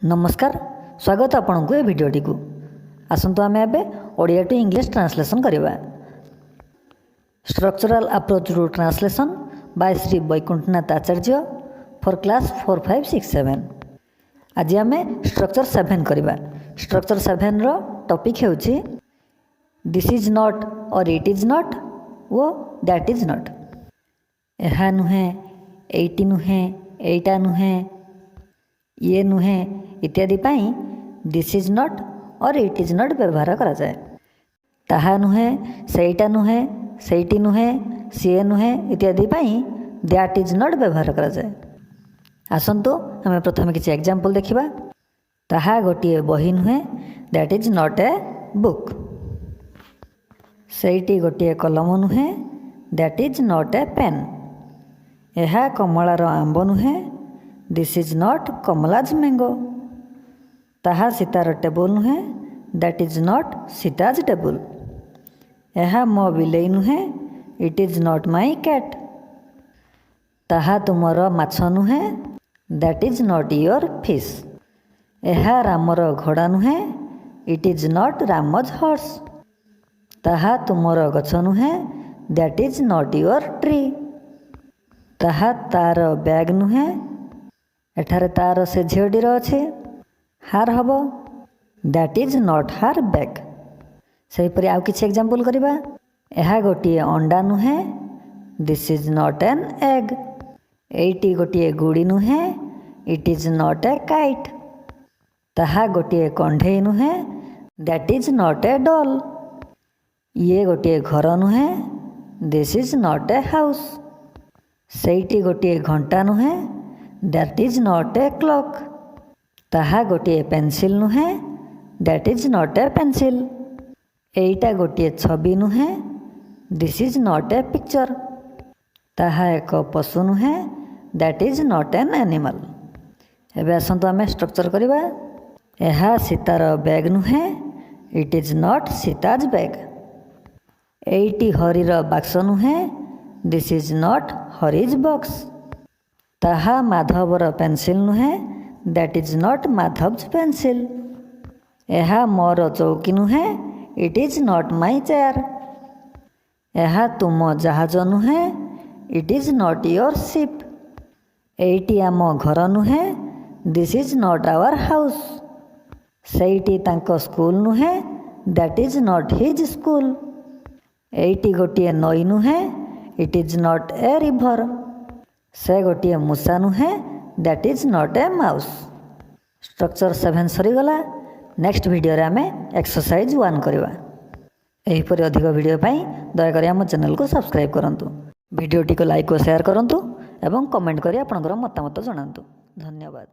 नमस्कार स्वागत आपन को भिडियोटी को आसतु आम एवं ओडिया टू इंग्लिश ट्रांसलेशन करवा। Structural approach to translation by Shri Baikunthanath Acharya for class 4, 5, 6, 7। आज आम स्ट्रक्चर 7 करवा। स्ट्रक्चर 7 रो टॉपिक है this is not or it is not वो दैट इज नॉट। यह नुहे, एटी नुहे, एटा नुहे, ये नुहे इत्यादि पाई this is not or it is not व्यवहार करा जाए। ताहा नुहे, सेटा नुहे, सेटी नुहे, सीए नुहे इत्यादि पाई दैट इज नॉट व्यवहार करा जाए। आसंतु आम प्रथम किसी एग्जांपल देखिबा। ताहा गोटे बही नुहे, that is not a book. सेटी गोटे कलम नुहे, that is not a pen. यह कमलार आंब नुहे, this is not Kamala's mango. ताहा सीतार टेबुल नुहे, that is not Sita's table. यह मो बिलेई नुहे, it is not my cat. ताहा तुमर माछ नुहे, that is not your fish. यह रामर घोड़ा नुहे, it is not Ram's horse. ताहा तुमर गछ नुहे, that is not your tree. ताहा तार बैग नुहे, एठारे तार से झीटीर अच्छे हार हम, that is not her bag. सेहीपरि आउ किछि एग्जांपल करिबा। यह गोटे अंडा नुहे, this is not an egg. एटी गोटे गुड़ी नुहे, it is not a kite. ताहा गोटे कंढे नुहे, that is not a doll. ये गोटे घर नुहे, this is not a house. सेठी गोटे घंटा नुहे, that is not a clock. ताहा गोटे पेंसिल नुहे, that is not a pencil. एटा गोटे छवि नुहे, this is not a picture. ताहा एक पशु नुहे, that is not an animal. एबे आसंतु आमे स्ट्रक्चर करिबा। यह सीतार बैग नुहे, it is not Sita's bag. एटी हरीर बाक्स नुहे, this is not Hari's box. ताहा माधवर पेंसिल नुहे, that is not Madhav's pencil. यह मोर चौकी नुहे, it is not my chair. यह तुम जहाज नुहे, it is not your ship. एटी आम घर नुहे, this is not our house. सेठी तांको स्कूल नुहे, that is not his school. एटी गोटे नई नुहे, it is not a river. से गोटे मूषा नुहे, that is not a mouse. Structure 7 सरीगला। नेक्स्ट वीडियो रे आमे एक्सरसाइज 1 करवा। एहीपरि अधिक वीडियो पाई दयाकरी आम चैनल को सब्सक्राइब करंतु। वीडियोटी को लाइक और शेयर करंतु एवं कमेंट करी आपनकर मतामत जणांतु। धन्यवाद।